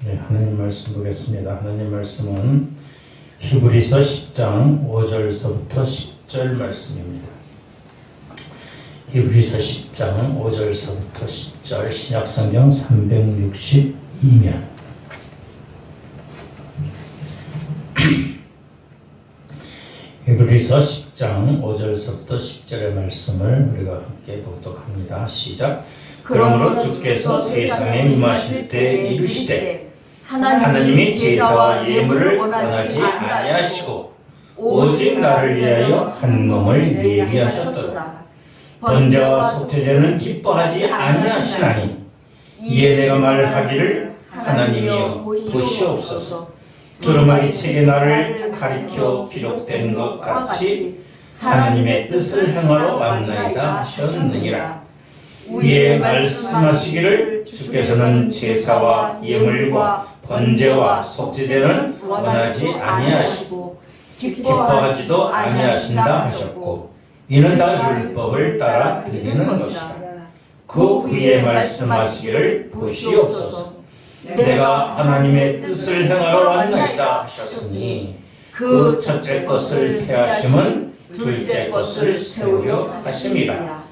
네, 하나님 말씀 보겠습니다. 하나님 말씀은 히브리서 10장 5절서부터 10절 말씀입니다. 히브리서 10장 5절서부터 10절 신약성경 362면 히브리서 10장 5절서부터 10절의 말씀을 우리가 함께 독독합니다. 시작. 그러므로 주께서 세상에 임하실 때 이르시되 하나님이 제사와 예물을 원하지 아니하시고 오직 나를 위하여 한 몸을 예비하셨도다. 번제와 속죄제는 기뻐하지 아니하시나니 이에 내가 말하기를 하나님이여 보시옵소서. 두루마리 책에 나를 가리켜 기록된 것 같이 하나님의 뜻을 행하러 왔나이다 하셨느니라. 위에 말씀하시기를 주께서는 제사와 예물과 번제와 속죄제는 원하지 아니하시고 기뻐하지도 아니하신다 하셨고 이는 다 율법을 따라 드리는 것이다. 그 위에 말씀하시기를 보시옵소서. 내가 하나님의 뜻을 행하러 왔나이다 하셨으니 그 첫째 것을 폐하심은 둘째 것을 세우려 하심이라.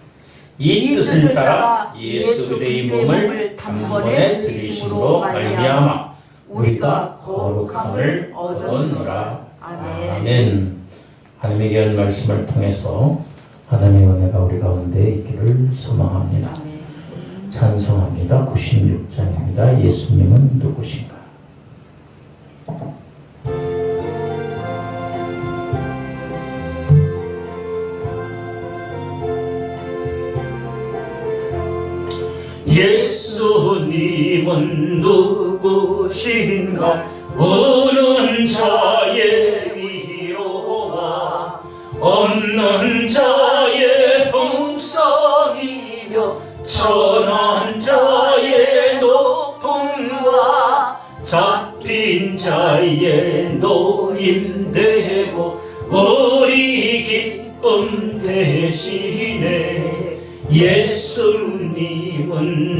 이 뜻을 따라 예수 그리스도의 몸을 단번에 들이심으로 말미암아 우리가 거룩함을 얻었노라. 아멘. 하나님의 귀한 말씀을 통해서 하나님의 은혜가 우리 가운데 있기를 소망합니다. 찬송합니다. 96장입니다. 예수님은 누구신가? 예수님은 누구신가? 오는 자의 위로와 없는 자의 동성이며 천한 자의 높음과 잡힌 자의 노임되고 우리 기쁨 대신에 예수님은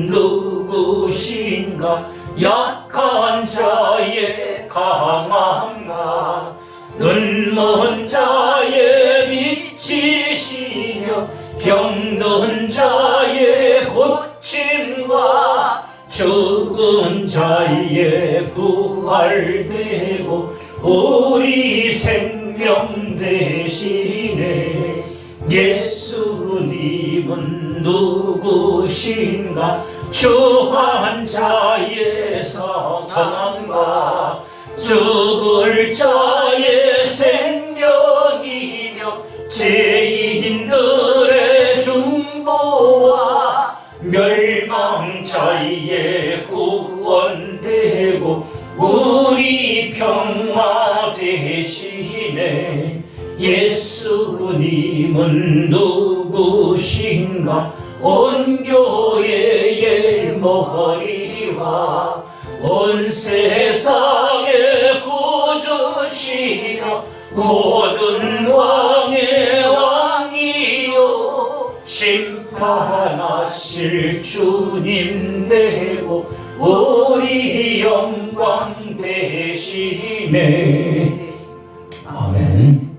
누구신가? 약한 자의 강함과 눈먼 자의 빛이시며 병든 자의 고침과 죽은 자의 부활되고 우리 생명 대신에 예수님은 누구신가? 주한 자의 성천함과 죽을 자의 생명이며 죄인들의 중보와 멸망자의 구원되고 우리 평화 대신에 예수님은 누구신가? 온 교회의 머리와 온 세상의 구주시며 모든 왕의 왕이요 심판하실 주님 되고 우리 영광 대신에 아멘.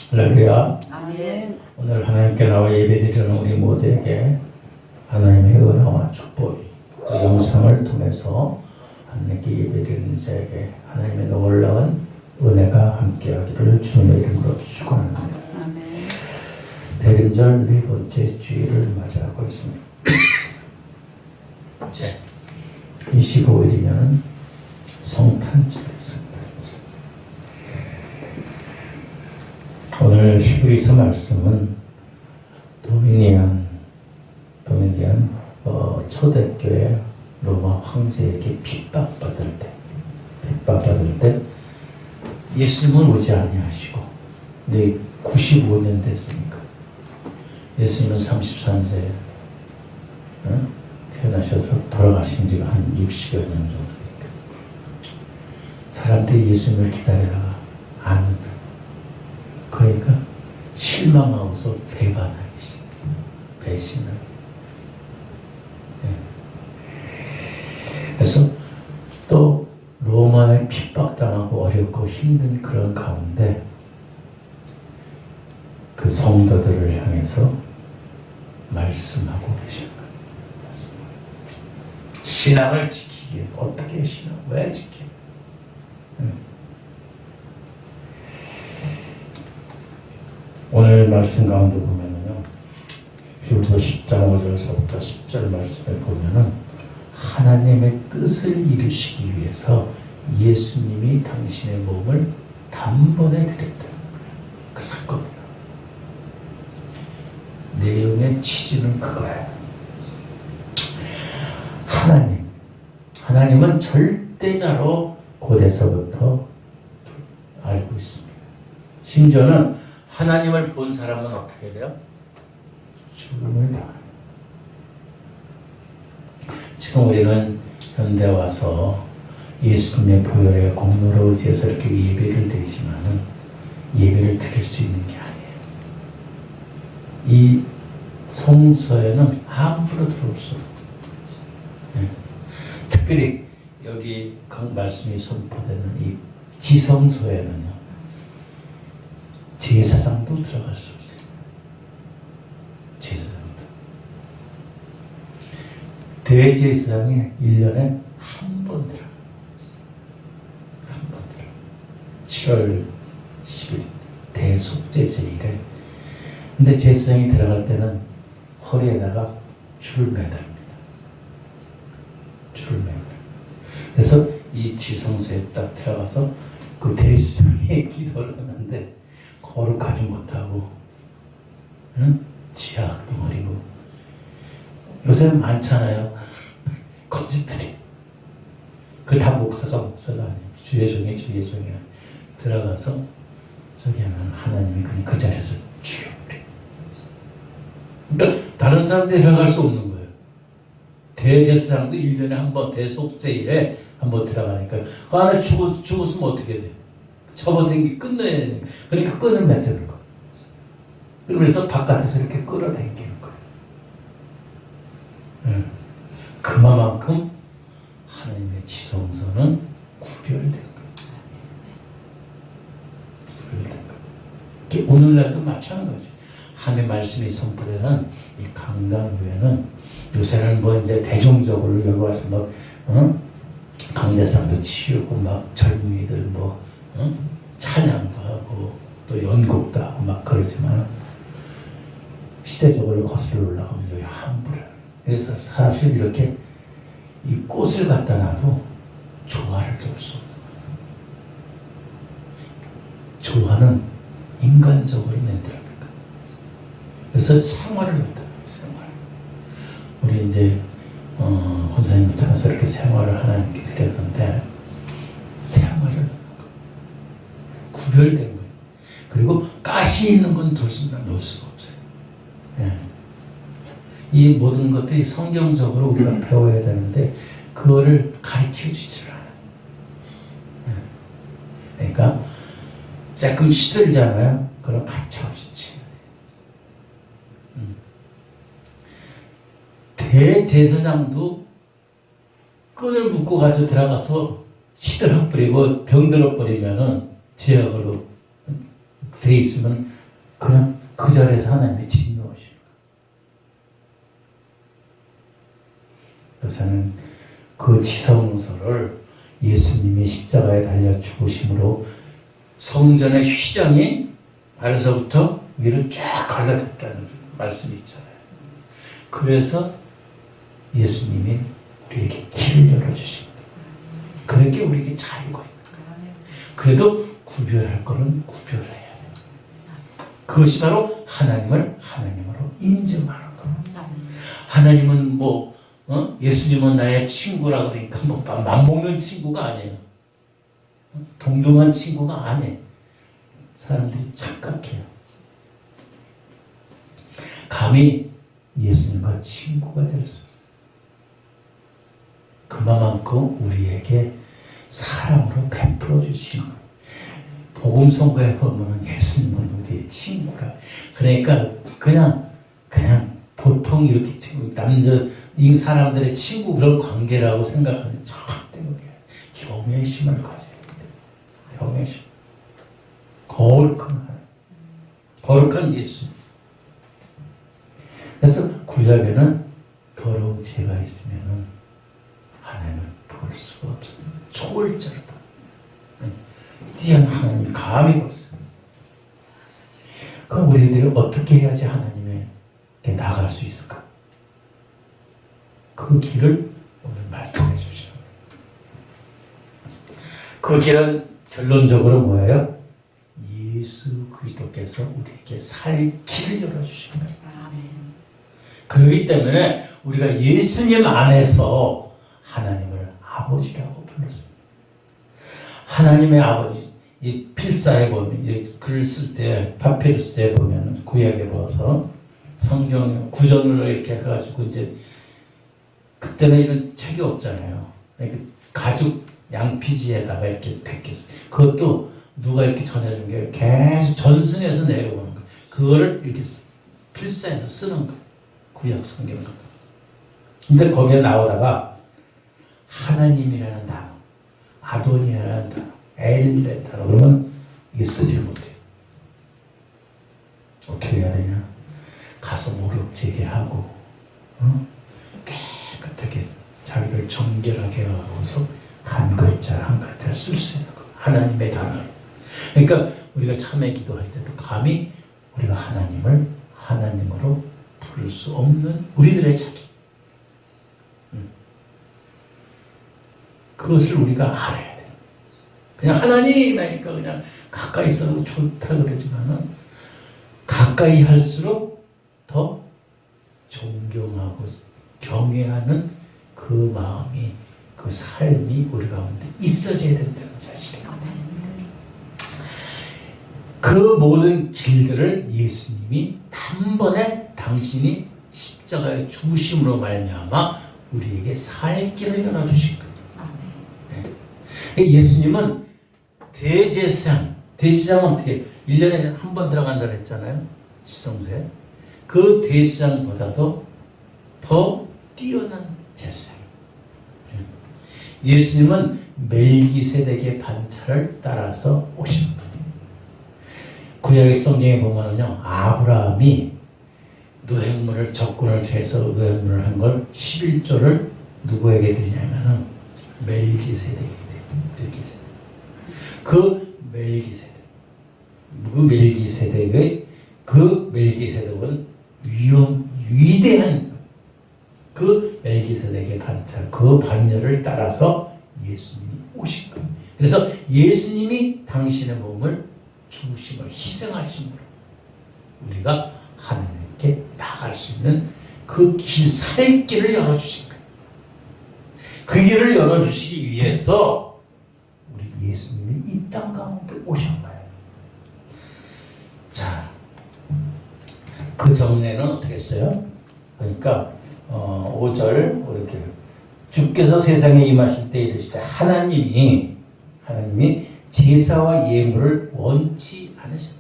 할렐루야. 아멘. 오늘 하나님께 나와 예배드리는 우리 모두에게 하나님의 은혜와 축복이 또 영상을 통해서 하나님께 예배드리는 자에게 하나님의 놀라운 은혜가 함께하기를 주님의 이름으로 축원합니다. 아멘. 대림절 네 번째 주일을 맞이하고 있습니다. 이제 25일이면 성탄절. 오늘 히브리서 말씀은 도미니안 초대교회 로마 황제에게 핍박받을 때 예수님은 오지 아니하시고 네 95년 됐으니까 예수님은 33세에 태어나셔서 돌아가신 지가 한 60여 년 정도 되니까 사람들이 예수님을 기다리다가 안 온다. 그러니까 실망하고서 배신을 힘든 그런 가운데 그 성도들을 향해서 말씀하고 계신 거예요. 신앙을 지키기 위해 어떻게 신앙? 왜 지켜? 오늘 말씀 가운데 보면은요, 히브리서 10장 5절에서부터 10절 말씀에 보면은 하나님의 뜻을 이루시기 위해서 예수님이 당신의 몸을 단번에 드렸다는 그 사건이에요. 내용의 취지는 그거예요. 하나님은 절대자로 고대서부터 알고 있습니다. 심지어는 하나님을 본 사람은 어떻게 돼요? 죽음을 당합니다. 지금 우리는 현대 와서 예수님의 보혈의 공로로 의지해서 이렇게 예배를 드리지만은 예배를 드릴 수 있는 게 아니에요. 이 성소에는 함부로 들어올 수 없어요. 특별히 여기 각 말씀이 선포되는 이 지성소에는요, 제사장도 들어갈 수 없어요. 제사장도. 대제사장이 1년에 한 번 들어가요. 한 번 들어가요. 7월 10일 대속제제일에. 근데 제사장이 들어갈 때는 허리에다가 줄을 매달립니다. 줄을 매달립니다. 그래서 이 지성소에 딱 들어가서 그 대제사장이 기도를 하는데 거룩하지 못하고, 지하학도 버리고, 요새는 많잖아요. 거짓들이. 그 다 목사가 아니에요. 주의 종이 들어가서 저기 하면 하나님이 그냥 그 자리에서 죽여버려. 그러니까 다른 사람들이 들어갈 수 없는 거예요. 대제사장도 1년에 한 번 대속제일에 한 번 들어가니까 그 안에 죽었으면 어떻게 돼? 접어당기 끝내야 돼. 그러니까 끈을 맺는 거예요. 그러면서 바깥에서 이렇게 끌어당기는 거예요. 그만큼 하나님의 지성소는 구별된 거예요. 구별된 거예요. 오늘날도 마찬가지. 하나님의 말씀이 선포되는 이 강당교회는 요새는 뭐 이제 대중적으로 여기 와서 막 강대상도 치우고 막 젊은이들 뭐 찬양도 하고 또 연극도 하고 막 그러지만 시대적으로 거슬러 올라가면 여기 함부로요. 그래서 사실 이렇게 이 꽃을 갖다 놔도 조화를 줄 수 없는 거예요. 조화는 인간적으로 만들어니까. 그래서 생활을 갖다 놔요. 생활. 우리 이제 권사님들 통해서 이렇게 생활을 하나님께 드렸는데 생활을 넣는 거예요. 구별된 거예요. 그리고 가시 있는 건 놓을 수가 없어요. 네. 이 모든 것들이 성경적으로 우리가 배워야 되는데 그거를 가르쳐 주질 않아요. 그러니까 조금 시들잖아요. 그럼 가차없이 치워야 돼요. 대제사장도 끈을 묶고 가지고 들어가서 시들어버리고 병들어버리면은 제약으로 돼 있으면 그냥 그 자리에서 하나님이 진노하시는 거예요. 요새는 그 지성소를 예수님이 십자가에 달려 죽으심으로 성전의 휘장이 아래서부터 위로 쫙 갈라졌다는 말씀이 있잖아요. 그래서 예수님이 우리에게 길을 열어주신 거예요. 그렇게 우리에게 자유가 있는 거예요. 그래도 구별할 거는 구별해야 돼요. 그것이 바로 하나님을 하나님으로 인정하는 겁니다. 하나님은 예수님은 나의 친구라 그러니까 맘먹는 친구가 아니에요. 동등한 친구가 아니에요. 사람들이 착각해요. 감히 예수님과 친구가 될 수 없어요. 그만큼 우리에게 사랑으로 베풀어 주시는 거예요. 복음성가에 보면 예수님은 우리의 친구라. 그러니까 그냥 보통 이렇게 친구, 이 사람들의 친구 그런 관계라고 생각하는 절대 그게 경외심을 가져야 돼요. 경외심. 거룩한 하나님. 거룩한 예수. 그래서 구약에는 더러운 죄가 있으면 하나님을 볼 수가 없어요. 초월자로다. 뛰어난 하나님 감히 볼 수. 그럼 우리들이 어떻게 해야지 하나님에게 나갈 수 있을까? 그 길을 오늘 말씀해 주시는 거예요. 그 길은 결론적으로 뭐예요? 예수 그리스도께서 우리에게 살 길을 열어주신 거예요. 그렇기 때문에 우리가 예수님 안에서 하나님을 아버지라고 불렀습니다. 하나님의 아버지, 이 필사에 보면, 글을 쓸 때, 파피루스에 보면, 구약에 보아서 성경 구전으로 이렇게 해가지고, 이제, 그때는 이런 책이 없잖아요. 그러니까 가죽 양피지에다가 이렇게 베꼈어요. 그것도 누가 이렇게 전해준 게 계속 전승해서 내려오는 거예요. 그거를 이렇게 필사해서 쓰는 거예요. 구약 성경을. 근데 거기에 나오다가 하나님이라는 단어, 아도니라는 단어, 엘이라는 단어, 그러면 이게 쓰지 못해요. 어떻게 해야 되냐? 가서 목욕 재개하고, 깨끗하게 자기를 정결하게 하고서 한 글자 한 글자를 쓸 수 있는 거. 하나님의 단어를. 그러니까 우리가 참회 기도할 때도 감히 우리가 하나님을 하나님으로 부를 수 없는 우리들의 자기. 그것을 우리가 알아야 돼. 그냥 하나님 하니까 그냥 가까이 있어도 좋다 그러지만은 가까이 할수록 더 존경하고 경외하는 그 마음이, 그 삶이 우리 가운데 있어져야 된다는 사실이에요. 그 모든 길들을 예수님이 단번에 당신이 십자가의 죽으심으로 말미암아 우리에게 살 길을 열어주신 거예요. 네. 예수님은 대제사장은 어떻게 1년에 한 번 들어간다고 했잖아요. 지성소에. 그 대제사장보다도 더 뛰어난 제사장이에요. 예수님은 멜기세덱의 반차를 따라서 오신 분이에요. 구약의 성경에 보면은요, 아브라함이 노획물을 적군을 세서 노획물을 한 걸 11조를 누구에게 드리냐면은 멜기세덱에게 드려요. 그 멜기세덱은 위대한 그 멜기세덱의 반차, 그 반열을 따라서 예수님이 오신 거예요. 그래서 예수님이 당신의 몸을 죽으심을 희생하심으로 우리가 하나님께 나갈 수 있는 그 길, 살 길을 열어주신 거예요. 그 길을 열어주시기 위해서 우리 예수님이 이 땅 가운데 오신 거예요. 자, 그 전에는 어떻게 했어요? 그러니까 5절 이렇게 주께서 세상에 임하실 때 이르시되 하나님이 제사와 예물을 원치 않으셨대.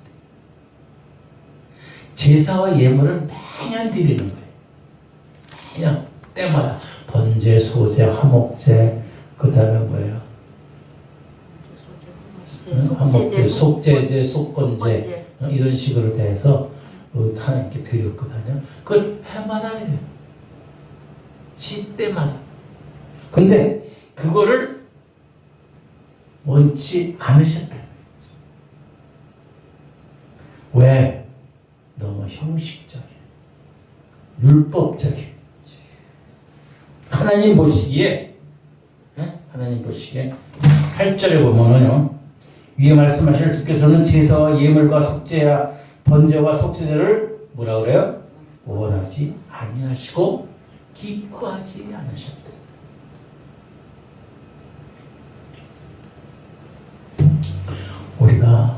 제사와 예물은 매년 드리는 거예요. 매년 때마다 번제, 소제, 화목제, 그 다음에 뭐예요? 화목제, 속제제, 속건제 이런 식으로 돼서 하나님께 드렸거든요. 그걸 해마다 드려요. 시때마다. 근데 그거를 원치 않으셨다. 왜? 너무 형식적이야. 율법적이야. 하나님 보시기에 8절에 보면은요, 위에 말씀하실 주께서는 제사와 예물과 속죄와 번제와 속죄제를 뭐라 그래요? 원하지 아니하시고 기뻐하지 않으셨다. 우리가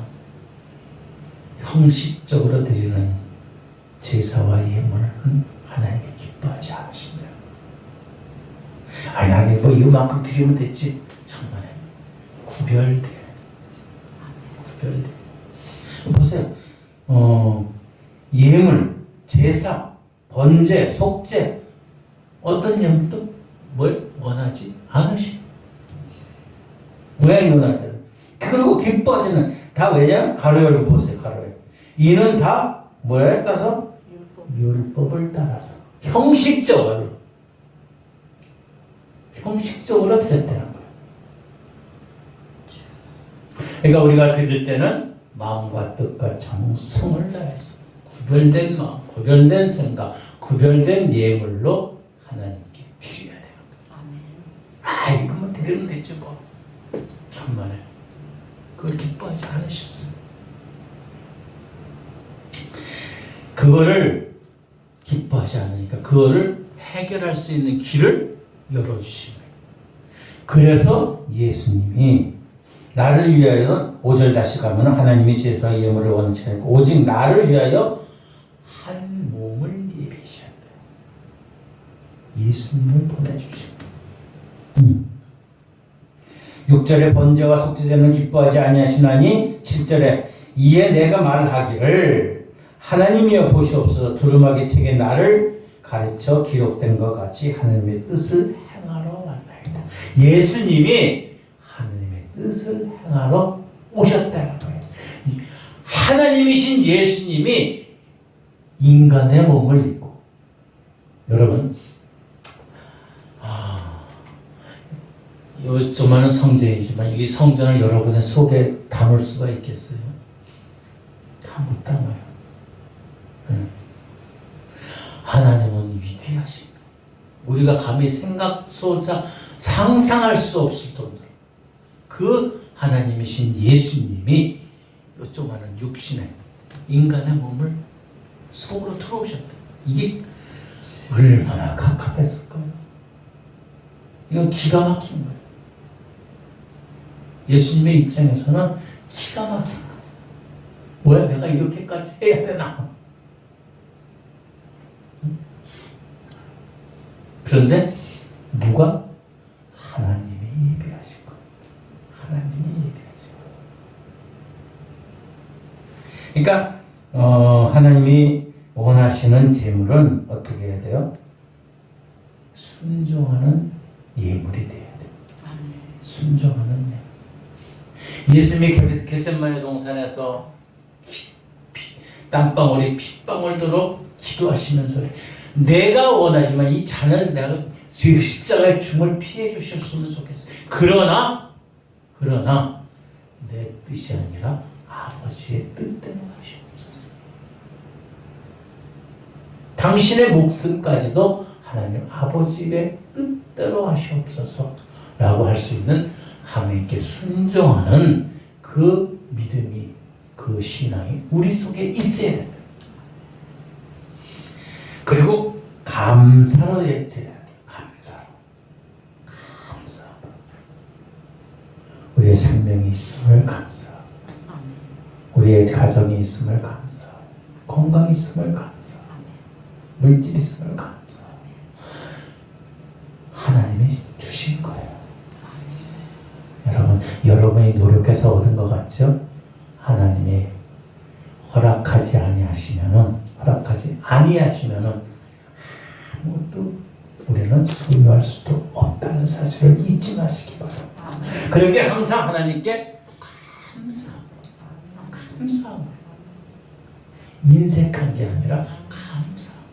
형식적으로 드리는 제사와 예물은 하나님이 기뻐하지 않으신다. 아니, 나는 뭐 이만큼 드리면 됐지. 정말 구별돼. 보세요. 예물, 제사, 번제, 속죄, 어떤 예물도 뭘 원하지 않으시. 왜 원하지? 그리고 기뻐하지는 다 왜냐? 가로 열고 보세요. 가로 열고. 이는 다 뭐에 따라서? 율법을 따라서 형식적으로 됐다는 거예요. 그러니까 우리가 드릴 때는 마음과 뜻과 정성을 다해서 구별된 마음, 구별된 생각, 구별된 예물로 하나님께 드려야 되는 거예요. 이거만 드리면 되지 뭐. 천만에 그걸 기뻐하지 않으셨어요. 그거를 기뻐하지 않으니까 그거를 해결할 수 있는 길을 열어주신 거예요. 그래서 예수님이 나를 위하여 5절 다시 가면 하나님이 제사와 예물을 원치 않고 오직 나를 위하여 한 몸을 예비하셨다. 예수님을 보내주신 거예요. 6절에 번제와 속죄제는 기뻐하지 아니하시나니 7절에 이에 내가 말하기를 하나님이여 보시옵소서 두루마기 책에 나를 가르쳐 기록된 것 같이 하나님의 뜻을 행하러 왔나이다. 예수님이 하나님의 뜻을 행하러 오셨다는 거예요. 하나님이신 예수님이 인간의 몸을 입고 여러분 요즘은 성전이지만 이 성전을 여러분의 속에 담을 수가 있겠어요? 다 못 담아요. 하나님은 위대하신 우리가 감히 생각조차 상상할 수 없을 정도로 그 하나님이신 예수님이 요조만한 육신에 인간의 몸을 속으로 들어오셨다. 이게 얼마나 갑갑했을까요? 이건 기가 막힌 거예요. 예수님의 입장에서는 기가 막힌 거예요. 왜 내가 이렇게까지 해야 되나? 그런데 누가? 하나님이 예비하신 거예요. 하나님이 예비하신 거예요. 그러니까 하나님이 원하시는 제물은 어떻게 해야 돼요? 순종하는 예물이 돼야 돼요. 순종하는 예물. 예수님이 겟세마네 동산에서 땀방울이 핏방울도록 기도하시면서 내가 원하지만 이 잔을 내가 십자가의 죽음을 피해 주셨으면 좋겠어요. 그러나 내 뜻이 아니라 아버지의 뜻대로 하시옵소서. 당신의 목숨까지도 하나님 아버지의 뜻대로 하시옵소서 라고 할 수 있는 하나님께 순종하는 그 믿음이 그 신앙이 우리 속에 있어야 된다. 그리고 감사로 해야 돼요. 감사. 우리의 생명이 있음을 감사. 우리의 가정이 있음을 감사. 건강이 있음을 감사. 물질 있음을 감사. 하나님이 주신 거예요. 여러분이 노력해서 얻은 것 같죠? 하나님이 허락하지 아니하시면은 아무것도 우리는 소유할 수도 없다는 사실을 잊지 마시기 바랍니다. 그러게 항상 하나님께 감사하고 인색한 게 아니라 감사하고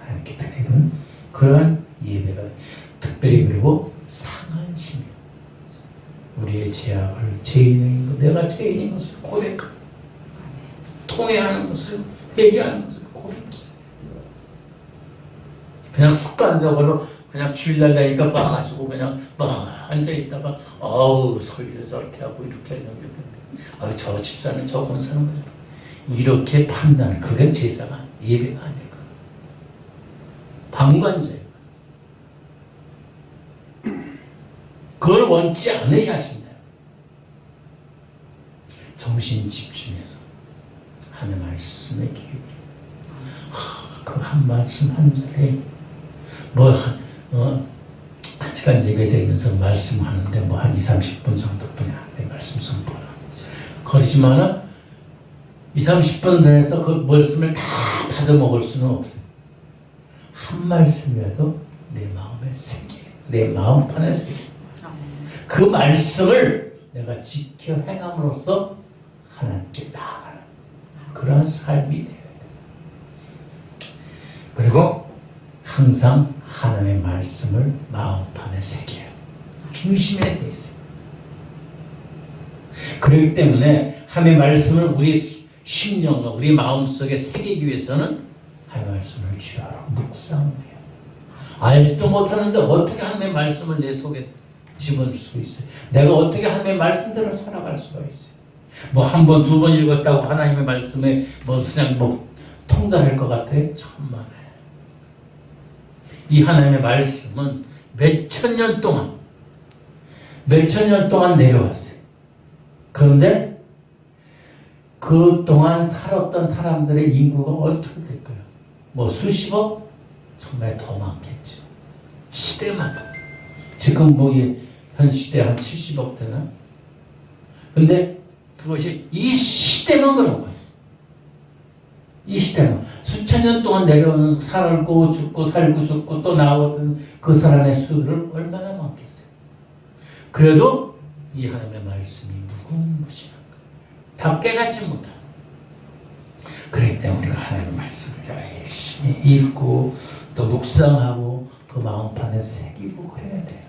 하나님께 드리는 그런 예배가 특별히 그리고 상한 심령 우리의 죄인인 내가 죄인인 것을 고백하고 통회하는 것을 회개하는 것을 고백해. 그냥 습관적으로 그냥 주일날 되니까 와가지고 그냥 막 앉아있다가 설교 저렇게 하고 이렇게 하려고 저 집사는 저 권사는 거잖아. 이렇게 판단을 그게 제사가 예배가 아닐 거야. 방관제. 그걸 원치 않으셨습니다. 정신 집중해서 하는 말씀에 기울여. 그 한 말씀 한 절에 한 시간 예배드리면서 말씀하는데 한 20-30분 정도뿐이 안 돼. 말씀 선포는. 그렇지만은 20-30분 내에서 그 말씀을 다 받아먹을 수는 없어요. 한 말씀이라도 내 마음에 새겨. 내 마음판에 새겨. 그 말씀을 내가 지켜 행함으로써 하나님께 나아가는 그런 삶이 되어야 돼요. 그리고 항상 하나님의 말씀을 마음판에 새겨요. 중심에 돼 있어요. 그렇기 때문에 하나님의 말씀을 우리 심령과 우리 마음속에 새기기 위해서는 하나님의 말씀을 주야로 묵상해요. 알지도 못하는데 어떻게 하나님의 말씀을 내 속에 집어넣을 수 있어요? 내가 어떻게 하나님의 말씀대로 살아갈 수가 있어요? 뭐 한 번, 두 번 읽었다고 하나님의 말씀에 뭐 그냥 뭐 통달할 것 같아요? 천만에. 이 하나님의 말씀은 몇천 년 동안 내려왔어요. 그런데 그 동안 살았던 사람들의 인구가 어떻게 될까요? 뭐 수십억? 정말 더 많겠죠. 시대마다. 지금 뭐 현 시대 한 70억 되나? 근데 그것이 이 시대만 그런 거예요. 이 시대만. 수천 년 동안 내려오는 살고 죽고 살고 죽고 또 나오던 그 사람의 수를 얼마나 많겠어요. 그래도 이 하나님의 말씀이 무궁무진한 거예요. 다 깨닫지 못하고. 그렇기 때문에 우리가 하나님의 말씀을 열심히 읽고 또 묵상하고 그 마음판에 새기고 그래야 돼요.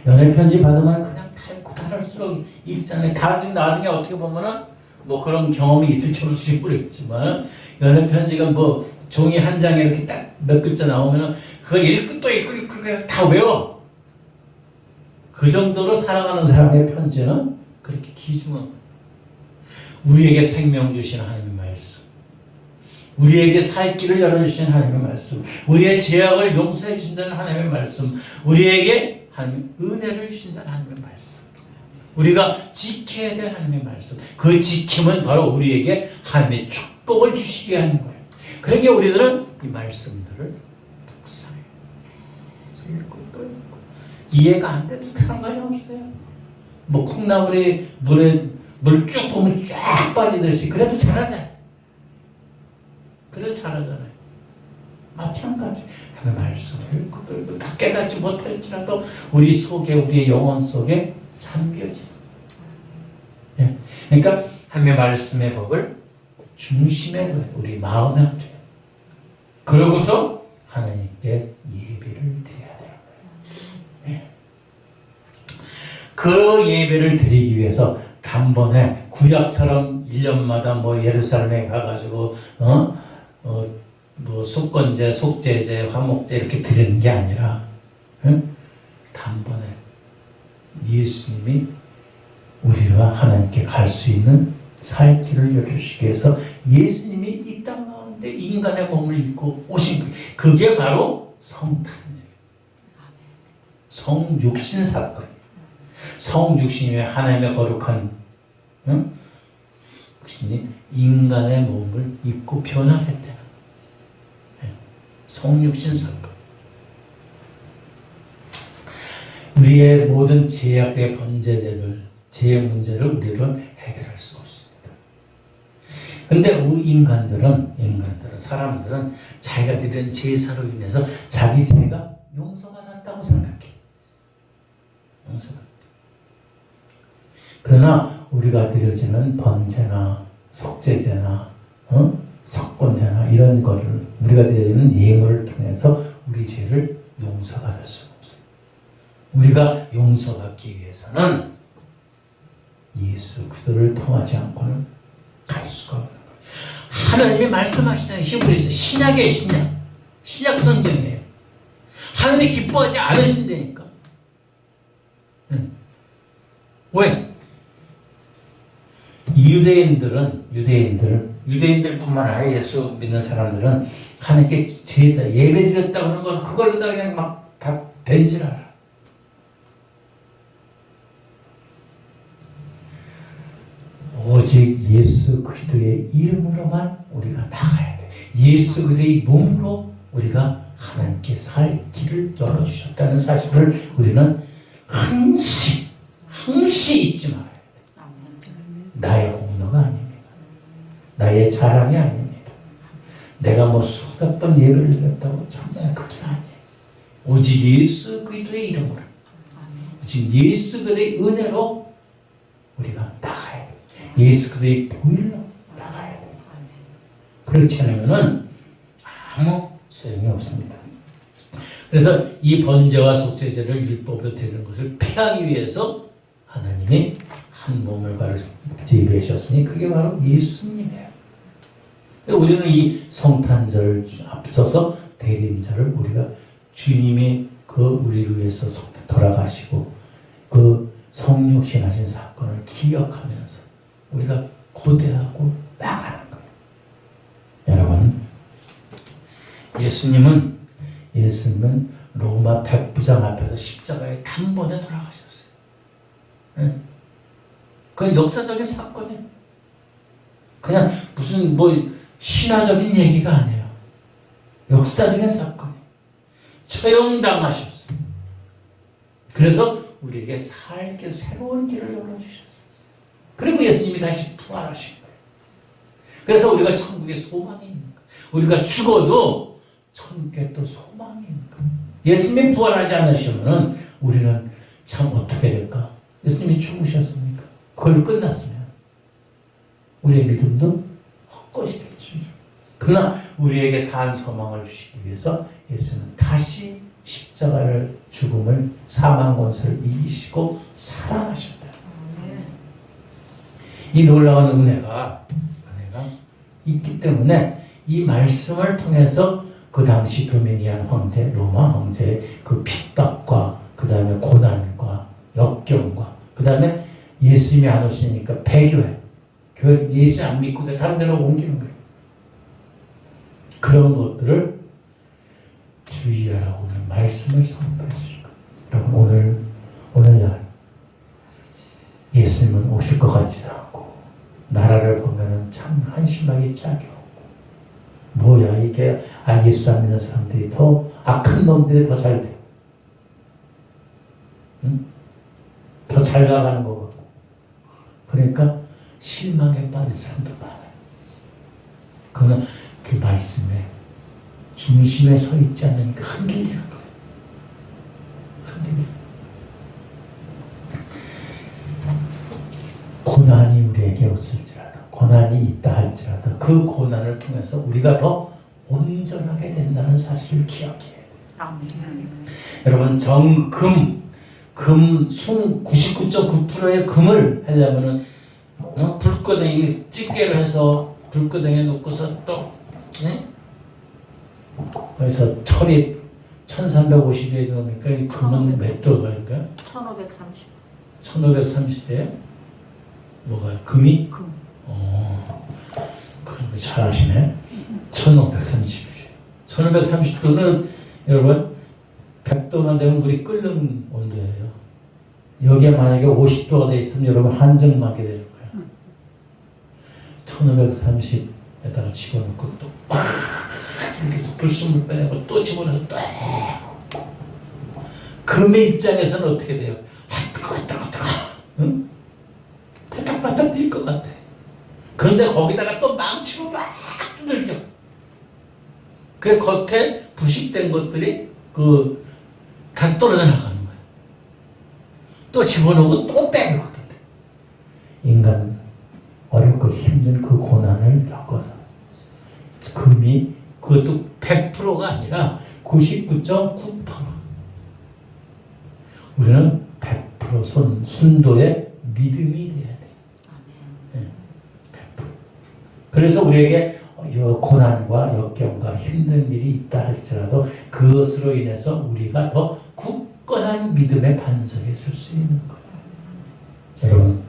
연애 편지 받으면 그냥 달콤할수록 읽잖아요. 나중에 어떻게 보면은 뭐 그런 경험이 있을지 없을지 모르겠지만 연애 편지가 뭐 종이 한 장에 이렇게 딱 몇 글자 나오면은 그걸 읽고 또 읽고 그래서 다 외워. 그 정도로 사랑하는 사람의 편지는 그렇게 귀중한 우리에게 생명 주신 하나님의 말씀, 우리에게 살 길을 열어주신 하나님의 말씀, 우리의 죄악을 용서해 준다는 하나님의 말씀, 우리에게 하나님 은혜를 주신다는 하나님의 말씀, 우리가 지켜야 될 하나님의 말씀, 그 지킴은 바로 우리에게 하나님의 축복을 주시게 하는 거예요. 그러니까 우리들은 이 말씀들을 묵상해요. 읽고 또 읽고 이해가 안 돼도 상관이 없어요. 뭐 콩나물이 물에 물 쭉 보면 쫙 빠지듯이 그래도 잘하잖아요. 마찬가지. 하나님의 말씀을 읽고 또 읽고 다 깨닫지 못할지라도 우리 속에 우리의 영혼 속에 잠겨지. 예. 그러니까 하나님의 말씀의 법을 중심에 둬요. 우리 마음에 둬요. 그러고서 하나님께 예배를 드려야 돼요. 예. 그 예배를 드리기 위해서 단번에 구약처럼 1년마다 뭐 예루살렘에 가가지고 뭐 속건제, 속죄제, 화목제 이렇게 드리는 게 아니라 단번에 예수님이 우리와 하나님께 갈 수 있는 살 길을 열어주시기 위해서 예수님이 이 땅 가운데 인간의 몸을 입고 오신 거예요. 그게 바로 성탄이에요. 성육신 사건. 성육신이 하나님의 거룩한 인간의 몸을 입고 변화됐다. 성육신 사건. 우리의 모든 죄악의 번제들, 죄의 문제를 우리는 해결할 수 없습니다. 근데 우리 사람들은 자기가 드리는 제사로 인해서 자기 죄가 용서받았다고 생각해. 용서받았다. 그러나 우리가 드려지는 번제나 속죄제나 석권제나 이런 거를 우리가 드리는 예물을 통해서 우리 죄를 용서받을 수가 없어요. 우리가 용서받기 위해서는 예수 그리스도를 통하지 않고는 갈 수가 없는 거예요. 하나님이 말씀하시는 히브리서 신약이에요. 신약 성경이에요. 하나님이 기뻐하지 않으신다니까. 왜? 유대인들뿐만 아니라 예수 믿는 사람들은 하나님께 제사 예배 드렸다고 하는 것을 그걸 갖다 그냥 막 다 된 줄 알아. 오직 예수 그리스도의 이름으로만 우리가 나가야 돼. 예수 그리스도의 몸으로 우리가 하나님께 살 길을 열어주셨다는 사실을 우리는 항시 잊지 말아야 돼. 나의 공로가 아닙니다. 나의 자랑이 아닙니다. 내가 뭐 수백 번 예배를 드렸다고 정말 그게 아니에요. 오직 예수 그리스도의 이름으로 지금 예수 그리스도의 은혜로 우리가 나가야 돼. 예수 그리스도의 보혈로 나가야 돼. 그렇지 않으면은 아무 소용이 없습니다. 그래서 이 번제와 속죄제를 율법으로 드리는 것을 피하기 위해서 하나님이 한 몸을 바로 예비하셨으니 그게 바로 예수님이에요. 우리는 이 성탄절 앞서서 대림절을 우리가 주님이 그 우리를 위해서 돌아가시고 그 성육신하신 사건을 기억하면서 우리가 고대하고 나가는 거예요. 여러분, 예수님은 로마 백부장 앞에서 십자가에 단번에 돌아가셨어요. 네? 그건 역사적인 사건이에요. 그냥 무슨 신화적인 얘기가 아니에요. 역사적인 사건이에요. 처형당하셨어요. 그래서 우리에게 살 길, 새로운 길을 열어주셨어요. 그리고 예수님이 다시 부활하신 거예요. 그래서 우리가 천국에 소망이 있는 거예요. 우리가 죽어도 천국에 또 소망이 있는 거예요. 예수님이 부활하지 않으시면 우리는 참 어떻게 될까? 예수님이 죽으셨으니까. 그걸로 끝났으면 우리의 믿음도 헛것이 됐죠. 그러나 우리에게 산 소망을 주시기 위해서 예수는 다시 십자가를 죽음을 사망 권세를 이기시고 살아나셨다. 이 놀라운 은혜가 있기 때문에 이 말씀을 통해서 그 당시 도미니안 황제, 로마 황제의 그 핍박과 그 다음에 고난과 역경과 그 다음에 예수님이 안 오시니까 배교해. 교회 예수 안 믿고 다른 데로 옮기는 거예요. 그런 것들을 주의하라고 하는 말씀을 선포해 주신 거예요. 여러분 오늘날 예수님은 오실 것 같지도 않고 나라를 보면은 참 한심하게 짝이 없고 뭐야 이게 예수 안 믿는 사람들이 더 악한 놈들이 더 잘 돼. 응? 더 잘 나가는 거 같고 그러니까 실망에 빠진 사람도 많아요. 그러나 그 말씀에 중심에 서 있지 않으니까 흔들리는 거예요. 흔들리는 고난이 우리에게 없을지라도 고난이 있다 할지라도 그 고난을 통해서 우리가 더 온전하게 된다는 사실을 기억해야 돼요. 여러분 금 99.9%의 금을 하려면은 불거덩이 집게를 해서 불거덩이에 놓고서 또 그래서 철이 1350에 넣으니까 이 금은 몇 도가니까? 1530에 뭐가 금이? 금. 그럼 잘 아시네. 1530이죠. 1530도는 여러분 100도만 되면 물이 끓는 온도예요. 여기에 만약에 50도가 돼 있으면 여러분 한증막이 될 거예요. 1530에다가 집어넣고 또 이렇게 불순물 빼내고 또 집어넣어서 또 금의 입장에서는 어떻게 돼요? 뜨거워 응? 바닥바닥 뛸 것 같아. 그런데 거기다가 또 망치로 막 두들겨. 그 겉에 부식된 것들이 다 떨어져 나가는 거예요. 또 집어넣고 또 빼고 인간 어렵고 힘든 그 고난을 겪어서 금이 그것도 100%가 아니라 99.9% 우리는 100% 순도의 믿음이 돼야 돼. 네, 100%. 그래서 우리에게 고난과 역경과 힘든 일이 있다 할지라도 그것으로 인해서 우리가 더 굳건한 믿음의 반석에 설 수 있는 거예요. 여러분,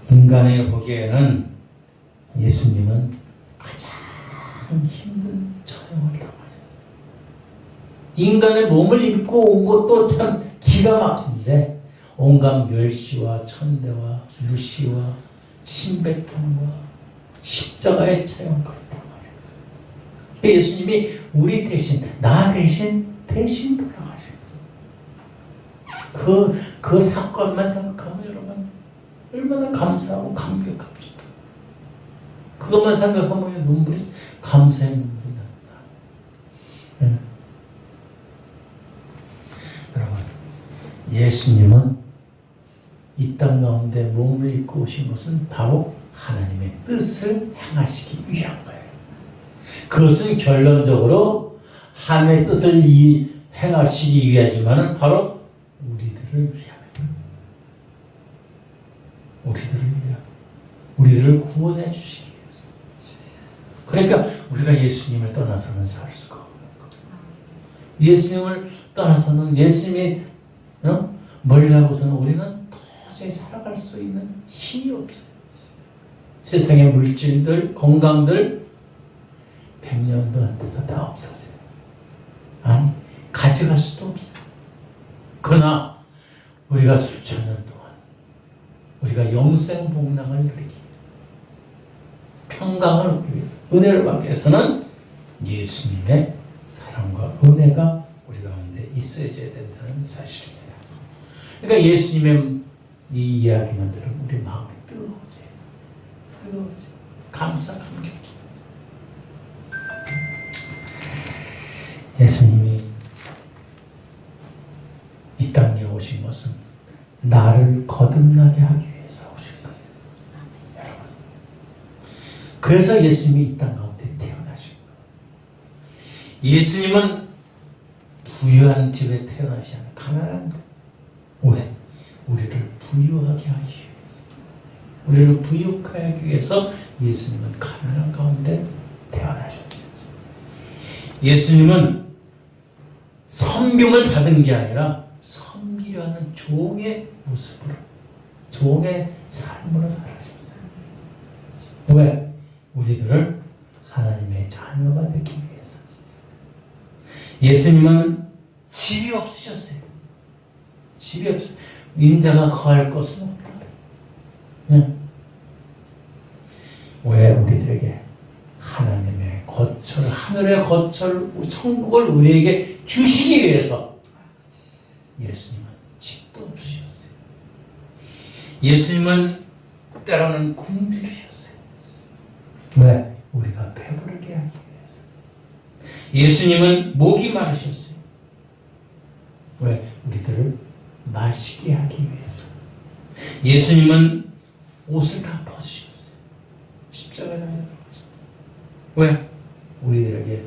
인간의 보기에는 예수님은 가장 힘든 처형을 당하셨어요. 인간의 몸을 입고 온 것도 참 기가 막힌데 온갖 멸시와 천대와 무시와 침뱉음과 십자가의 처형까지 당하셨어요. 예수님이 우리 대신, 나 대신 돌아가셨어요. 그 사건만 생각하면 여러분 얼마나 감사하고 감격합시다. 그것만 생각하면 눈물이 감사의 눈물이 납니다. 네. 여러분 예수님은 이 땅 가운데 몸을 입고 오신 것은 바로 하나님의 뜻을 행하시기 위한 거예요. 그것은 결론적으로 하나님의 뜻을 행하시기 위하지만 바로 우리들을 위하여, 우리들을 구원해 주시기 위해서. 그러니까 우리가 예수님을 떠나서는 살 수가 없는 거예요. 예수님을 떠나서는, 예수님이 멀리하고서는 우리는 도저히 살아갈 수 있는 힘이 없어요. 세상의 물질들, 건강들 100년도 안 돼서 다 없어져요. 아니, 가져갈 수도 없어요. 그러나 우리가 수천 년 동안 우리가 영생복락을 누리기, 평강을 얻기 위해서, 은혜를 받기 위해서는 예수님의 사랑과 은혜가 우리 가운데 있어야져야 된다는 사실입니다. 그러니까 예수님의 이 이야기만 들으면 우리 마음이 뜨거워져요. 감격이. 예수님이 이 땅에 오신 것은 나를 거듭나게 하기 위해서 오신 거예요. 여러분. 그래서 예수님이 이 땅 가운데 태어나신 거예요. 예수님은 부유한 집에 태어나지 않아 가난한 것. 왜? 우리를 부유하게 하기 위해서. 우리를 부유하게 하기 위해서 예수님은 가난한 가운데 태어나셨어요. 예수님은 선명을 받은 게 아니라 섬기려 하는 종의 모습으로, 종의 삶으로 살아셨어요. 왜? 우리들을 하나님의 자녀가 되기 위해서. 예수님은 집이 없으셨어요. 집이 없어요. 인자가 거할 것은 없다. 왜? 우리들에게 하나님의 거처를, 하늘의 거처를, 천국을 우리에게 주시기 위해서 예수님은 집도 없으셨어요. 예수님은 때로는 굶주리셨어요. 왜? 우리가 배부르게 하기 위해서. 예수님은 목이 마르셨어요. 왜? 우리들을 마시게 하기 위해서. 예수님은 옷을 다 벗으셨어요. 십자가에 달려들어가셨어요. 왜? 우리들에게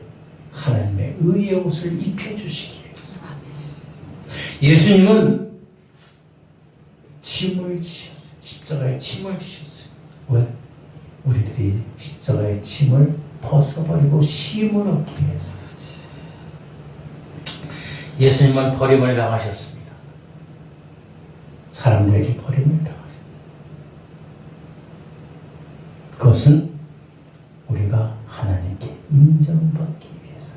하나님의 의의 옷을 입혀주시기 위해서. 예수님은 짐을 지셨어요. 십자가에 짐을 지셨어요. 왜? 우리들이 십자가의 짐을 벗어버리고 쉼을 얻기 위해서. 예수님은 버림을 당하셨습니다. 사람들에게 버림을 당하셨습니다. 그것은 우리가 하나님께 인정받기 위해서.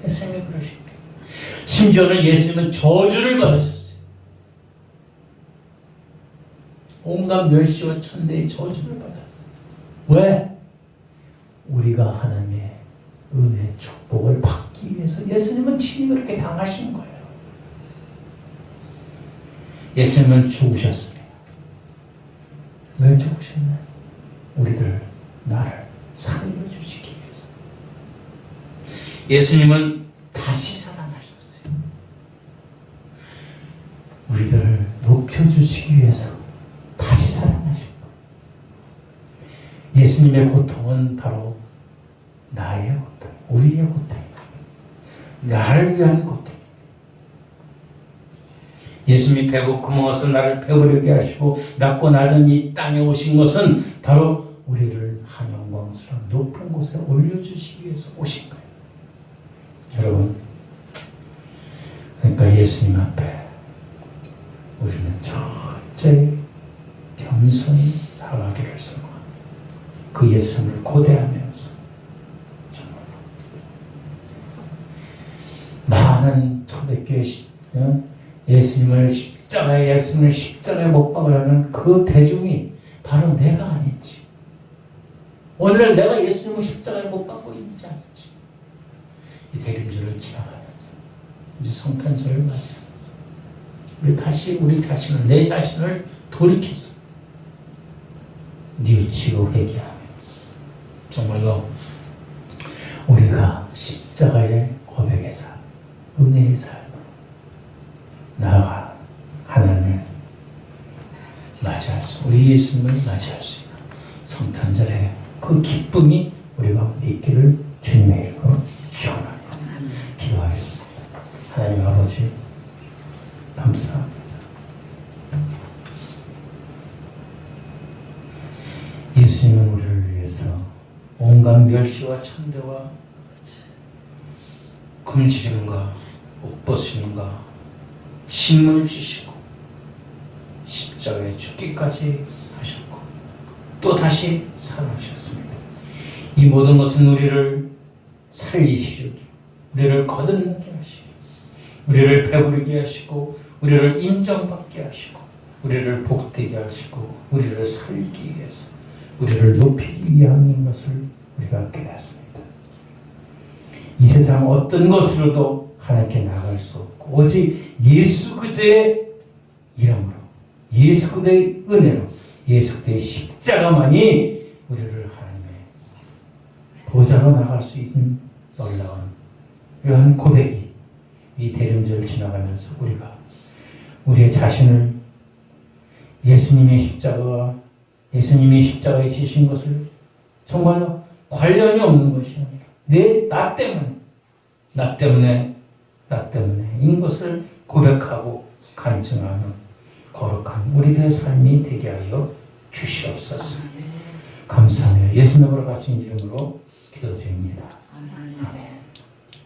예수님이 그러십니다. 심지어는 예수님은 저주를 받으셨어요. 온갖 멸시와 천대의 저주를 받았어요. 왜? 우리가 하나님의 은혜, 축복을 받기 위해서 예수님은 친히 그렇게 당하신 거예요. 예수님은 죽으셨습니다. 왜 죽으셨나요? 우리들, 나를 살려주시기 위해서. 예수님은 다시 살아나셨어요. 우리들을 높여주시기 위해서 다시 살아나신 거예요. 예수님의 고통은 바로 나의 고통, 우리의 고통이다. 나를 위한 고통. 예수님이 배고픔 먹어서 나를 배부르게 하시고 낮고 낮은 이 땅에 오신 것은 바로 우리를 한 영광스러운 높은 곳에 올려주시기 위해서 오신 거예요. 여러분, 그러니까 예수님 앞에 우리는 철저히 겸손히 나가기를 소망합니다. 그 예수님을 고대하면서 정말 많은 초대교회 예수님을 십자가에 못 박으려는 그 대중이 바로 내가 아닌지, 오늘날 내가 예수님을 십자가에 못 박고 있는지 아닌지, 이 대림절을 지나가면서 이제 성탄절을 맞이하면서 우리 다시 우리 자신을, 내 자신을 돌이켜서 뉘우치고 회개하며 정말로 우리가 십자가의 고백의 삶, 은혜의 삶으로 나아가 우리 예수님을 맞이할 수 있는 성탄절의 그 기쁨이 우리 가운데 있기를 주님의 이름으로 축원합니다. 기도하겠습니다. 하나님 아버지 감사합니다. 예수님은 우리를 위해서 온갖 멸시와 천대와 금지림과 옷벗음과 신문을 지시고 십자가에 죽기까지 하셨고 또 다시 살아나셨습니다. 이 모든 것은 우리를 살리시려고, 우리를 거듭나게 하시고, 우리를 배부르게 하시고, 우리를 인정받게 하시고, 우리를 복되게 하시고, 우리를 살리기 위해서, 우리를 높이기 위함인 것을 우리가 깨닫습니다. 이 세상 어떤 것으로도 하나님께 나아갈 수 없고 오직 예수 그리스도의 이름으로, 예수 그리스도의 은혜로, 예수 그리스도의 십자가만이 우리를 하나님의 보좌로 나갈 수 있는 놀라운 이러한 고백이 이 대림절을 지나가면서 우리가 우리의 자신을 예수님의 십자가와 예수님이 십자가에 지신 것을 정말로 관련이 없는 것이 아니라 나 때문에인 것을 고백하고 간증하는 거룩한 우리들의 삶이 되게 하여 주시옵소서. 감사하며 예수님으로 가신 이름으로 기도드립니다. 아멘.